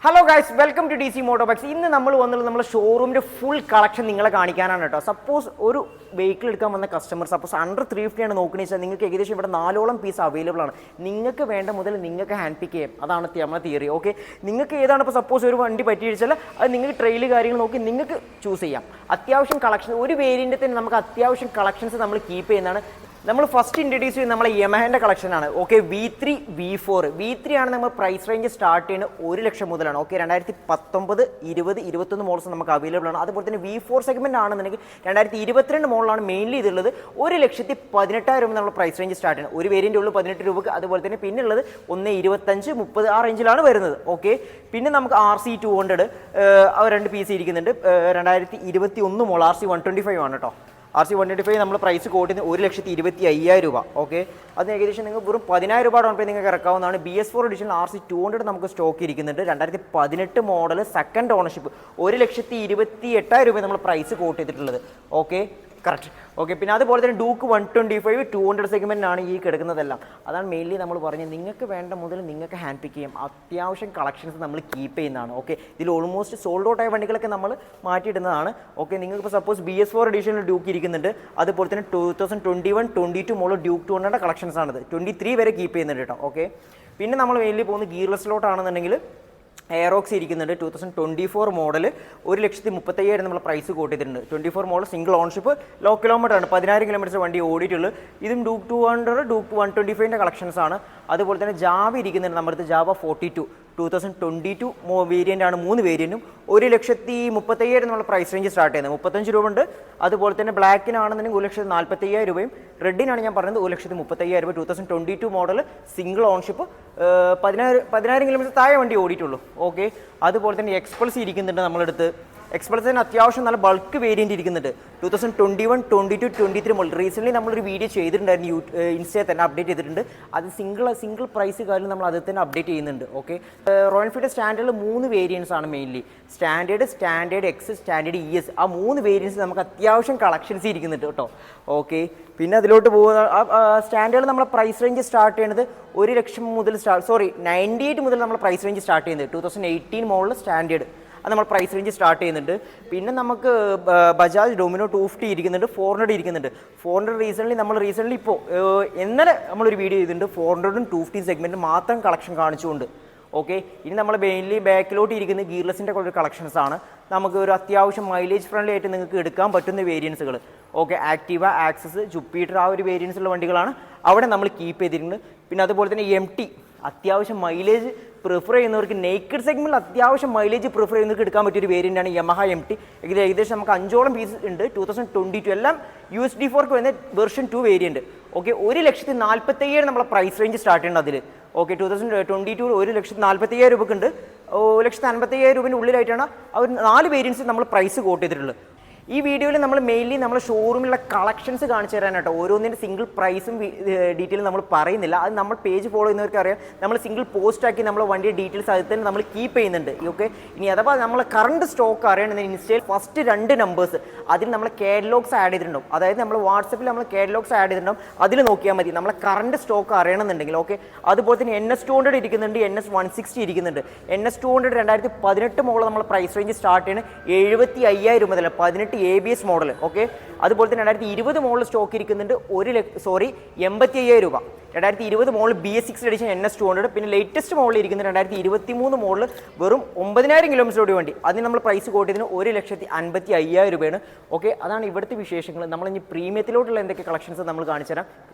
Hello guys, welcome to DC motorbikes. ഇന്ന് നമ്മൾ വന്നുള്ളത് നമ്മുടെ ഷോറൂമിൻ്റെ ഫുൾ കളക്ഷൻ നിങ്ങളെ കാണിക്കാനാണ് കേട്ടോ. സപ്പോസ് ഒരു വെഹിക്കിൾ എടുക്കാൻ വന്ന കസ്റ്റമർ സപ്പോസ് അണ്ടർ 350 ആണ് നോക്കണമെന്ന് വെച്ചാൽ നിങ്ങൾക്ക് ഏകദേശം ഇവിടെ 4ഓളം പീസ് അവൈലബിൾ ആണ്. നിങ്ങൾക്ക് വേണ്ട മുതൽ നിങ്ങൾക്ക് ഹാൻഡ് പിക്ക് ചെയ്യാം. അതാണ് നമ്മുടെ തിയറി. ഓക്കെ, നിങ്ങൾക്ക് ഏതാണ് ഇപ്പോൾ സപ്പോസ് ഒരു വണ്ടി പറ്റിയിടിച്ചാൽ അത് നിങ്ങൾക്ക് ട്രെയിൽ കാര്യങ്ങൾ നോക്കി നിങ്ങൾക്ക് ചൂസ് ചെയ്യാം. അത്യാവശ്യം കളക്ഷൻ ഒരു വേരിയൻറ്റിൽ തന്നെ നമുക്ക് അത്യാവശ്യം കളക്ഷൻസ് നമ്മൾ കീപ്പ് ചെയ്യുന്നതാണ്. നമ്മൾ ഫസ്റ്റ് ഇൻട്രൊഡ്യൂസ് ചെയ്യുന്നത് നമ്മളെ യമഹേൻ്റെ കളക്ഷനാണ്. ഓക്കെ, V3 V4 V3 ആണ് നമ്മൾ പ്രൈസ് റേഞ്ച് സ്റ്റാർട്ട് ചെയ്യുന്നത് 1 ലക്ഷം മുതലാണ്. ഓക്കെ, 2019, 20, 21 മോഡൽസ് നമുക്ക് അവൈലബിൾ ആണ്. അതുപോലെ തന്നെ V4 സെഗ്മെന്റ് ആണെന്നുണ്ടെങ്കിൽ 2022 മോഡലാണ് മെയിൻലി ഇതുള്ളത്. 1,18,000 നമ്മൾ പ്രൈസ് റേഞ്ച് സ്റ്റാർട്ട് ചെയ്യുന്നത്. ഒരു വേരിയൻ്റ് ഉള്ളൂ 18 രൂപക്ക്. അതുപോലെ തന്നെ പിന്നെ ഉള്ളത് 1,25, 30 ആ റേഞ്ചിലാണ് വരുന്നത്. ഓക്കെ, പിന്നെ നമുക്ക് RC200 രണ്ട് പീസ് ഇരിക്കുന്നുണ്ട്. 2021 മോഡൽ RC125 ആണ് കേട്ടോ. RC125 നമ്മൾ പ്രൈസ് കോട്ടുന്നത് 1,25,000 രൂപ. ഓക്കെ, അത് ഏകദേശം നിങ്ങൾ വെറും 10,000 രൂപ ഡൗൺ പേ നിങ്ങൾക്ക് ഇറക്കാവുന്നതാണ്. BS4 എഡിഷൻ RC200 നമുക്ക് സ്റ്റോക്ക് ഇരിക്കുന്നുണ്ട്. 2018 മോഡൽ സെക്കൻഡ് ഓണർഷിപ്പ് 1,28,000 രൂപ നമ്മൾ പ്രൈസ് കോട്ട് ചെയ്തിട്ടുള്ളത്. Okay, correct. ഓക്കെ, പിന്നെ അതുപോലെ തന്നെ ഡൂക്ക് 125 200 സെഗ്മെൻറ്റാണ് ഈ കിടക്കുന്നതെല്ലാം. അതാണ് മെയിൻലി നമ്മൾ പറഞ്ഞത്, നിങ്ങൾക്ക് വേണ്ട മുതൽ നിങ്ങൾക്ക് ഹാൻഡ് പിക്ക് ചെയ്യാം. അത്യാവശ്യം കളക്ഷൻസ് നമ്മൾ കീപ്പ് ചെയ്യുന്നതാണ്. ഓക്കെ, ഇതിൽ ഓൾമോസ്റ്റ് സോൾഡ് ഔട്ട് ആയ വണ്ടികളൊക്കെ നമ്മൾ മാറ്റിയിടുന്നതാണ്. ഓക്കെ, നിങ്ങൾക്ക് ഇപ്പോൾ സപ്പോസ് BS4 എഡിഷനിൽ ഡ്യൂക്ക് ഇരിക്കുന്നുണ്ട്. അതുപോലെ തന്നെ 2021, 22 മോഡൽ ഡ്യൂക്ക് 200 കളക്ഷൻസ് ആണിത്. 23 വരെ കീപ്പ് ചെയ്യുന്നുണ്ട് കേട്ടോ. ഓക്കെ, പിന്നെ നമ്മൾ മെയിൻലി പോകുന്നത് ഗിയർലെസ്സിലോട്ടാണെന്നുണ്ടെങ്കിൽ എയറോക്സ് ഇരിക്കുന്നുണ്ട്. 2024 മോഡൽ 1,35,000 നമ്മൾ പ്രൈസ് കോട്ട് ചെയ്തിട്ടുണ്ട്. 24 model single ownership, low kilometre ആണ്, 10,000 കിലോമീറ്റർ വണ്ടി ഓടിയിട്ടുള്ളൂ. ഇതും ഡൂക്ക് 200, ഡൂക്ക് 125 കളക്ഷൻസ് ആണ്. അതുപോലെ തന്നെ ജാവ ഇരിക്കുന്നുണ്ട് നമ്മുടെ അടുത്ത്. ജാവ 42 2022 വേരിയൻ്റ് ആണ്. 3 വേരിയൻറ്റും 1,30,30,000 നമ്മൾ പ്രൈസ് റേഞ്ച് സ്റ്റാർട്ട് ചെയ്യുന്നത്. 35 രൂപ ഉണ്ട്. അതുപോലെ തന്നെ ബ്ലാക്കിനാണെന്നുണ്ടെങ്കിൽ 1,45,000 രൂപയും, റെഡിനാണ് ഞാൻ പറഞ്ഞത് 1,30,30,000 രൂപ. 2022 മോഡൽ സിംഗിൾ ഓൺഷിപ്പ്, 10,000 കിലോമീറ്റർ താഴെ വണ്ടി ഓടിയിട്ടുള്ളൂ. ഓക്കെ, അതുപോലെ തന്നെ എക്സ്പൾസ് ഇരിക്കുന്നുണ്ട് നമ്മളെടുത്ത്. എക്സ്പൾസിന് അത്യാവശ്യം നല്ല ബൾക്ക് വേരിയൻ്റ് ഇരിക്കുന്നുണ്ട്. 2021, 22, 23 മോഡൽ റീസെൻ്റ്ലി നമ്മളൊരു വീഡിയോ ചെയ്തിട്ടുണ്ടായിരുന്നു. ഇൻസ്റ്റയിൽ തന്നെ അപ്ഡേറ്റ് ചെയ്തിട്ടുണ്ട്. അത് സിംഗിൾ പ്രൈസ് കാര്യം നമ്മൾ അതിൽ തന്നെ അപ്ഡേറ്റ് ചെയ്യുന്നുണ്ട്. ഓക്കെ, റോയൽ എൻഫീൽഡ് സ്റ്റാൻഡേർഡിൽ 3 വേരിയൻസ് ആണ് mainly. Standard X, standard ES, ആ 3 വേരിയൻസ് നമുക്ക് അത്യാവശ്യം കളക്ഷൻസ് ഇരിക്കുന്നുണ്ട് കേട്ടോ. ഓക്കെ, പിന്നെ അതിലോട്ട് പോകുന്ന സ്റ്റാൻഡേർഡ് നമ്മളെ പ്രൈസ് റേഞ്ച് സ്റ്റാർട്ട് ചെയ്യുന്നത് 1 ലക്ഷം മുതൽ 98 മുതൽ നമ്മൾ പ്രൈസ് റേഞ്ച് സ്റ്റാർട്ട് ചെയ്യുന്നത്. 2018 മോഡൽ സ്റ്റാൻഡേർഡ് അത് നമ്മൾ പ്രൈസ് റേഞ്ച് സ്റ്റാർട്ട് ചെയ്യുന്നുണ്ട്. പിന്നെ നമുക്ക് ബജാജ് ഡൊമിനോ 250 ഇരിക്കുന്നുണ്ട്. 400 ഇരിക്കുന്നുണ്ട്. 400 റീസെൻ്റ്ലി ഇപ്പോൾ ഇന്നലെ നമ്മളൊരു വീഡിയോ ചെയ്തിട്ടുണ്ട് 400ഉം 250 സെഗ്മെൻറ്റ് മാത്രം കളക്ഷൻ കാണിച്ചുകൊണ്ട്. ഓക്കെ, ഇനി നമ്മൾ മെയിൻലി ബാക്കിലോട്ട് ഇരിക്കുന്ന ഗിയർലെസ്സിൻ്റെ കുറച്ച് കളക്ഷൻസ് ആണ്. നമുക്ക് ഒരു അത്യാവശ്യം മൈലേജ് ഫ്രണ്ട്ലി ആയിട്ട് നിങ്ങൾക്ക് എടുക്കാൻ പറ്റുന്ന വേരിയൻസുകൾ. ഓക്കെ, ആക്റ്റീവ, ആക്സസ്, ജുപ്പിറ്റർ ആ ഒരു വേരിയൻസ് ഉള്ള വണ്ടികളാണ് അവിടെ നമ്മൾ കീപ്പ് ചെയ്തിട്ടുണ്ട്. പിന്നെ അതുപോലെ തന്നെ MT അത്യാവശ്യം മൈലേജ് പ്രിഫർ ചെയ്യുന്നവർക്ക്, നെയ്ക്കഡ് സെഗ്മെൻറ്റിൽ അത്യാവശ്യം മൈലേജ് പ്രിഫർ ചെയ്യുന്നവർക്ക് എടുക്കാൻ പറ്റിയൊരു വേരിയൻ്റാണ് യമഹ MT. ഏകദേശം നമുക്ക് 5ഓളം പീസ് ഉണ്ട്. 2022 എല്ലാം USD4 വരുന്ന വെർഷൻ 2 വേരിയൻറ്റ്. ഓക്കെ, 1,40,000 നമ്മളെ പ്രൈസ് റേഞ്ച് സ്റ്റാർട്ട് ചെയ്യുന്നത് അതിൽ. ഓക്കെ, 2022 1,40,000 രൂപയ്ക്ക് ഉണ്ട്. 1,50,000 രൂപേൻ്റെ ഉള്ളിലായിട്ടാണ് അവർ 4 വേരിയൻസ് നമ്മൾ പ്രൈസ് കോട്ട് ചെയ്തിട്ടുള്ളത്. ഈ വീഡിയോയിൽ നമ്മൾ മെയിൻലി നമ്മുടെ ഷോറൂമിലുള്ള കളക്ഷൻസ് കാണിച്ചു തരാനായിട്ടോ. ഓരോന്നിൻ്റെ സിംഗിൾ പ്രൈസും ഡീറ്റെയിലും നമ്മൾ പറയുന്നില്ല. അത് നമ്മൾ പേജ് ഫോളോ ചെയ്യുന്നവർക്ക് അറിയാം. നമ്മൾ സിംഗിൾ പോസ്റ്റ് ആക്കി നമ്മൾ വണ്ടിയുടെ ഡീറ്റെയിൽസ് അതിൽ തന്നെ നമ്മൾ കീപ്പ് ചെയ്യുന്നുണ്ട്. ഓക്കെ, ഇനി അഥവാ നമ്മൾ കറണ്ട് സ്റ്റോക്ക് അറിയണമെങ്കിൽ ഇൻസ്റ്റയിൽ ഫസ്റ്റ് 2 നമ്പേഴ്സ് അതിൽ നമ്മൾ കാറ്റലോഗ്സ് ആഡ് ചെയ്തിട്ടുണ്ടാവും. അതായത് നമ്മൾ വാട്സപ്പിൽ നമ്മൾ കാറ്റലോഗ്സ് ആഡ് ചെയ്തിട്ടുണ്ടാവും. അതിൽ നോക്കിയാൽ മതി നമ്മളെ കറണ്ട് സ്റ്റോക്ക് അറിയണമെന്നുണ്ടെങ്കിൽ. ഓക്കെ, അതുപോലെ തന്നെ NS200 ഇരിക്കുന്നുണ്ട്. NS160 ഇരിക്കുന്നുണ്ട്. NS200 2018 മോഡൽ നമ്മൾ പ്രൈസ് റേഞ്ച് സ്റ്റാർട്ട് ചെയ്യുന്നത് 75,000 മുതൽ 18 ABS മോഡൽ. ഓക്കെ, അതുപോലെ തന്നെ 2020 മോഡൽ സ്റ്റോക്ക് ഇരിക്കുന്നുണ്ട് 85,000 രൂപ. 2020 മോഡൽ BS6 എഡിഷൻ NS200. പിന്നെ ലേറ്റസ്റ്റ് മോഡൽ ഇരിക്കുന്നത് 2023 മോഡൽ വെറും 9,000 കിലോമീറ്റർ ഓടിയ വണ്ടി. അതിന് നമ്മൾ പ്രൈസ് കോട്ട് ചെയ്തതിന് 1,55,000 രൂപയാണ്. ഓക്കെ, അതാണ് ഇവിടുത്തെ വിശേഷങ്ങൾ. നമ്മൾ ഇനി പ്രീമിയത്തിലോട്ടുള്ള എന്തൊക്കെ കളക്ഷൻസ് നമ്മൾ കാണിച്ചു തരാം.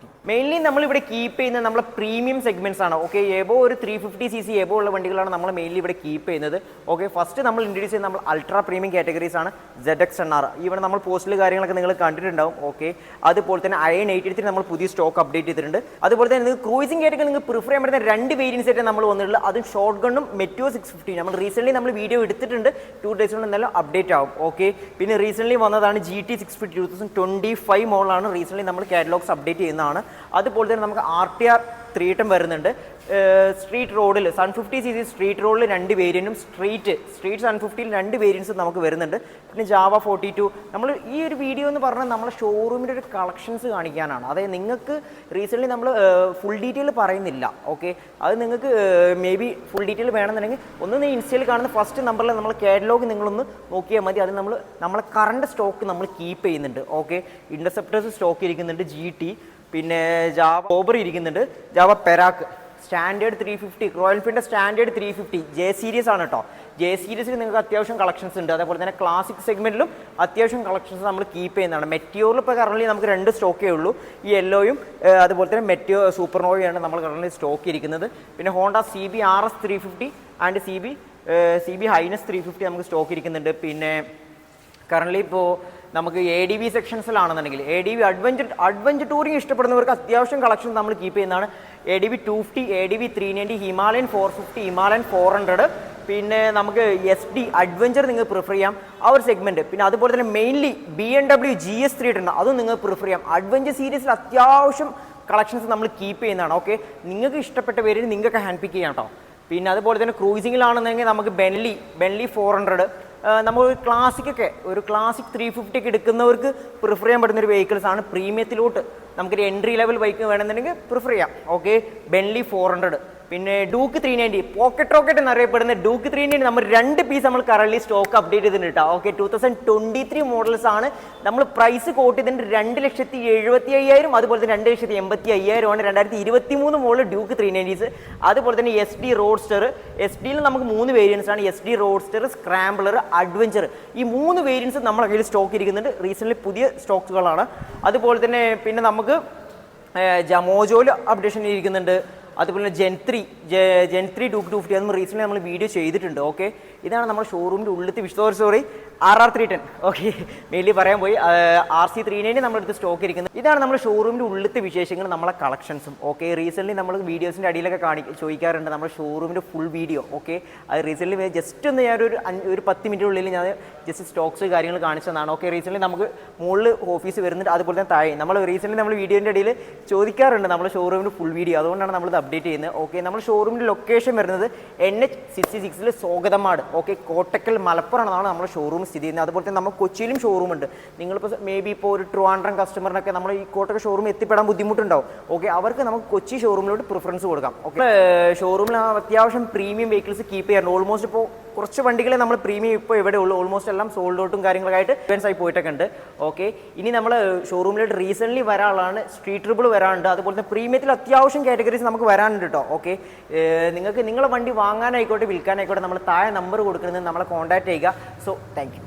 മെയിൻലി നമ്മളിവിടെ കീപ്പ് ചെയ്യുന്നത് നമ്മളെ പ്രീമിയം സെഗ്മെൻറ്റ്സ് ആണ്. ഓക്കെ, എബോ ഒരു 350cc എബോ ഉള്ള വണ്ടികളാണ് നമ്മൾ മെയിൻലി ഇവിടെ കീപ്പ് ചെയ്യുന്നത്. ഓക്കെ, ഫസ്റ്റ് നമ്മൾ ഇൻട്രൊഡ്യൂസ് ചെയ്യുന്നത് നമ്മൾ അൾട്രാ പ്രീമിയം കാറ്റഗറീസ് ആണ്. ZX NR ഇവിടെ നമ്മൾ പോസ്റ്റിൽ കാര്യങ്ങളൊക്കെ നിങ്ങൾ കണ്ടിട്ടുണ്ടാവും. ഓക്കെ, അതുപോലെ തന്നെ Iron 883 നമ്മൾ പുതിയ സ്റ്റോക്ക് അപ്ഡേറ്റ് ചെയ്തിട്ടുണ്ട്. അതുപോലെ തന്നെ നിങ്ങൾക്ക് ക്രൂസിംഗ് കാറ്റഗറി നിങ്ങൾക്ക് പ്രിഫർ ചെയ്യാൻ പറ്റുന്ന 2 വേരിയൻസ് ആയിട്ട് നമ്മൾ വന്നിട്ടുള്ളത്. അതും ഷോർട്ട് ഗണ്ണും മെറ്റോ 650. നമ്മൾ റീസെൻ്റ്ലി നമ്മൾ വീഡിയോ എടുത്തിട്ടുണ്ട്. 2 days കൊണ്ട് എന്തായാലും അപ്ഡേറ്റ് ആവും. ഓക്കെ, പിന്നെ റീസെൻ്റ്ലി വന്നതാണ് GT 650 2025 മോഡലാണ്. റീസെൻ്റ്ലി നമ്മൾ കാറ്റലോഗ്സ് അപ്ഡേറ്റ് ചെയ്യുന്നതാണ്. അതുപോലെ തന്നെ നമുക്ക് RTR 310 വരുന്നുണ്ട്. സ്ട്രീറ്റ് റോഡിൽ Sun50cc സ്ട്രീറ്റ് റോഡിൽ 2 വേരിയൻറ്റും സ്ട്രീറ്റ് Sun50ൽ 2 വേരിയൻസും നമുക്ക് വരുന്നുണ്ട്. പിന്നെ Java 42. നമ്മൾ ഈ ഒരു വീഡിയോ എന്ന് പറഞ്ഞാൽ നമ്മളെ ഷോറൂമിൻ്റെ ഒരു കളക്ഷൻസ് കാണിക്കാനാണ്. അതായത് നിങ്ങൾക്ക് റീസെൻ്റ്ലി നമ്മൾ ഫുൾ ഡീറ്റെയിൽ പറയുന്നില്ല. ഓക്കെ, അത് നിങ്ങൾക്ക് മേ ബി ഫുൾ ഡീറ്റെയിൽ വേണമെന്നുണ്ടെങ്കിൽ ഒന്ന് ഇൻസ്റ്റയിൽ കാണുന്ന ഫസ്റ്റ് നമ്പറിൽ നമ്മൾ കാറ്റലോഗ് നിങ്ങളൊന്ന് നോക്കിയാൽ മതി. അത് നമ്മളെ കറണ്ട് സ്റ്റോക്ക് നമ്മൾ കീപ്പ് ചെയ്യുന്നുണ്ട്. ഓക്കെ, ഇൻ്റർസെപ്റ്റേഴ്സ് സ്റ്റോക്ക് ഇരിക്കുന്നുണ്ട്, GT, പിന്നെ ജാവ ഓബർ ഇരിക്കുന്നുണ്ട്, ജാവ പെരാക്ക്, സ്റ്റാൻഡേർഡ് 350, റോയൽ എൻഫീൽഡിൻ്റെ സ്റ്റാൻഡേർഡ് 350 ജെ സീരീസ് ആണ് കേട്ടോ. ജെ സീരീസിൽ നിങ്ങൾക്ക് അത്യാവശ്യം കളക്ഷൻസ് ഉണ്ട്. അതേപോലെ തന്നെ ക്ലാസിക് സെഗ്മെൻറ്റിലും അത്യാവശ്യം കളക്ഷൻസ് നമ്മൾ കീപ്പ് ചെയ്യുന്നതാണ്. മെറ്റിയോറിൽ ഇപ്പോൾ കറൻലി നമുക്ക് 2 സ്റ്റോക്കേ ഉള്ളൂ, ഈ യെല്ലോയും അതുപോലെ തന്നെ മെറ്റിയോ സൂപ്പർനോവയാണ് നമ്മൾ കറൻലി സ്റ്റോക്ക് ഇരിക്കുന്നത്. പിന്നെ Honda CB RS 350 and CB highness 350 നമുക്ക് സ്റ്റോക്ക് ഇരിക്കുന്നുണ്ട്. പിന്നെ കറൻലി ഇപ്പോൾ നമുക്ക് ADV സെക്ഷൻസിലാണെന്നുണ്ടെങ്കിൽ ADV അഡ്വഞ്ചർ ടൂറിംഗ് ഇഷ്ടപ്പെടുന്നവർക്ക് അത്യാവശ്യം കളക്ഷൻ നമ്മൾ കീപ്പ് ചെയ്യുന്നതാണ്. ADV 250, ADV 390, ഹിമാലയൻ 450, ഹിമാലയൻ 400, പിന്നെ നമുക്ക് SD അഡ്വഞ്ചർ നിങ്ങൾക്ക് പ്രിഫർ ചെയ്യാം ആ ഒരു സെഗ്മെൻറ്റ്. പിന്നെ അതുപോലെ തന്നെ മെയിൻലി BMW GS 310 അതും നിങ്ങൾക്ക് പ്രിഫർ ചെയ്യാം. അഡ്വഞ്ചർ സീരീസിൽ അത്യാവശ്യം കളക്ഷൻസ് നമ്മൾ കീപ്പ് ചെയ്യുന്നതാണ്. ഓക്കെ, നിങ്ങൾക്ക് ഇഷ്ടപ്പെട്ട പേരിൽ നിങ്ങൾക്ക് ഹാൻഡ് പിക്ക് ചെയ്യാം കേട്ടോ. പിന്നെ അതുപോലെ തന്നെ ക്രൂസിങ്ങിലാണെന്നുണ്ടെങ്കിൽ നമുക്ക് ബെൻലി 400, നമ്മൾ ഒരു ക്ലാസിക് 350 ഒക്കെ എടുക്കുന്നവർക്ക് പ്രിഫർ ചെയ്യാൻ പറ്റുന്ന ഒരു വെഹിക്കിൾസ് ആണ്. പ്രീമിയത്തിലോട്ട് നമുക്കൊരു എൻട്രി ലെവൽ ബൈക്ക് വേണമെന്നുണ്ടെങ്കിൽ പ്രിഫർ ചെയ്യാം. ഓക്കെ, ബെൻലി 400, പിന്നെ ഡ്യൂക്ക് 390, പോക്കറ്റ് റോക്കറ്റ് എന്നറിയപ്പെടുന്ന ഡ്യൂക്ക് 390 നമ്മൾ 2 പീസ് നമ്മൾ കറൻലി സ്റ്റോക്ക് അപ്ഡേറ്റ് ചെയ്തിട്ടുണ്ട് കേട്ടോ. ഓക്കെ, 2023 മോഡൽസ് ആണ്. നമ്മൾ പ്രൈസ് കോട്ട് ചെയ്തിട്ട് 2,75,000, അതുപോലെ തന്നെ 2,85,000 ആണ് 2023 മോഡൽ ഡ്യൂക്ക് 390s. അതുപോലെ തന്നെ SD റോഡ്സ്റ്റർ, SDയിൽ നമുക്ക് 3 വേരിയൻസ് ആണ്, SD റോഡ്സ്റ്റർ, സ്ക്രാംബ്ലർ, അഡ്വഞ്ചർ. ഈ 3 വേരിയൻസ് നമ്മുടെ കയ്യിൽ സ്റ്റോക്ക് ഇരിക്കുന്നുണ്ട്. റീസെൻ്റ്ലി പുതിയ സ്റ്റോക്കുകളാണ്. അതുപോലെ തന്നെ പിന്നെ നമുക്ക് മോജോയിൽ അപ്ഡേഷൻ ഇരിക്കുന്നുണ്ട്. അതുപോലെ Gen3 ഡ്യൂക്ക് 250 അതും റീസെൻ്റ്ലി നമ്മൾ വീഡിയോ ചെയ്തിട്ടുണ്ട്. ഓക്കെ, ഇതാണ് നമ്മുടെ ഷോറൂമിൻ്റെ ഉള്ളിലത്തെ സോറി RR 310. ഓക്കെ, മെയിൻലി പറയാൻ പോയി. RC 390 നമ്മളെടുത്ത് സ്റ്റോക്ക് ഇരിക്കുന്നത്. ഇതാണ് നമ്മുടെ ഷോറൂമിൻ്റെ ഉള്ളിലത്തെ വിശേഷങ്ങൾ, നമ്മളെ കളക്ഷൻസും. ഓക്കെ, റീസെൻ്റ്ലി നമ്മൾ വീഡിയോസിൻ്റെ അടിയിലൊക്കെ ചോദിക്കാറുണ്ട് നമ്മുടെ ഷോറൂമിൻ്റെ ഫുൾ വീഡിയോ. ഓക്കെ, അത് റീസെൻ്റ്ലി ജസ്റ്റ് ഒന്ന് ഒരു 10 മിനിറ്റിനുള്ളിൽ ഞാൻ ജസ്റ്റ് സ്റ്റോക്സ് കാര്യങ്ങൾ കാണിച്ചതാണ്. ഓക്കെ, റീസെൻ്റ്ലി നമുക്ക് മുകളിൽ ഓഫീസ് വരുന്നുണ്ട്, അതുപോലെ തന്നെ താഴെ നമ്മൾ വീഡിയോൻ്റെ ഇടയിൽ ചോദിക്കാറുണ്ട് നമ്മുടെ ഷോറൂമിൻ്റെ ഫുൾ വീഡിയോ. അതുകൊണ്ടാണ് നമ്മളിത് അപ്ഡേറ്റ് ചെയ്യുന്നത്. ഓക്കെ, നമ്മുടെ ഷോറൂമിൻ്റെ ലൊക്കേഷൻ വരുന്നത് NH66 സ്വാഗതമാട്. ഓക്കെ, കോട്ടക്കൽ മലപ്പുറമാണ് നമ്മുടെ ഷോറൂം സ്ഥിതി ചെയ്യുന്നത്. അതുപോലെ തന്നെ നമുക്ക് കൊച്ചിയിലും ഷോറൂം ഉണ്ട്. നിങ്ങളിപ്പോൾ മേ ബി ഇപ്പോൾ ഒരു ട്രിവാൻഡ്രം കസ്റ്റമറിനൊക്കെ നമ്മൾ ഈ കോട്ടക്കൽ ഷോറൂം എത്തിപ്പെടാൻ ബുദ്ധിമുട്ടുണ്ടാവും. ഓക്കെ, അവർക്ക് നമുക്ക് കൊച്ചി ഷോറൂമിലോട്ട് പ്രിഫറൻസ് കൊടുക്കാം. ഓക്കെ, ഷോറൂമിൽ അത്യാവശ്യം പ്രീമിയം വെഹിക്കിൾസ് കീപ്പ് ചെയ്യാറുണ്ട്. ഓൾമോസ്റ്റ് ഇപ്പോൾ കുറച്ച് വണ്ടികളെ നമ്മൾ പ്രീമിയം ഇപ്പോൾ എവിടെ ഉള്ളൂ, ഓൾമോസ്റ്റ് എല്ലാം സോൾഡ് ഔട്ടും കാര്യങ്ങളായിട്ട് ഇവൻസ് ആയി പോയിട്ടൊക്കെ ഉണ്ട്. ഓക്കെ, ഇനി നമ്മൾ ഷോറൂമിലോട്ട് റീസെൻ്റ്ലി വരാനുള്ളതാണ്, സ്ട്രീറ്റ് ട്രിപ്പിൾ വരാനുണ്ട്. അതുപോലെ തന്നെ പ്രീമിയത്തിൽ അത്യാവശ്യം കാറ്റഗറീസ് നമുക്ക് വരാനുണ്ട് കേട്ടോ. ഓക്കെ, നിങ്ങൾക്ക് നിങ്ങളെ വണ്ടി വാങ്ങാനായിക്കോട്ടെ വിൽക്കാനായിക്കോട്ടെ നമ്മൾ താഴെ നമ്പർ കൊടുക്കുന്നത് നമ്മളെ കോൺടാക്ട് ചെയ്യുക. So thank you.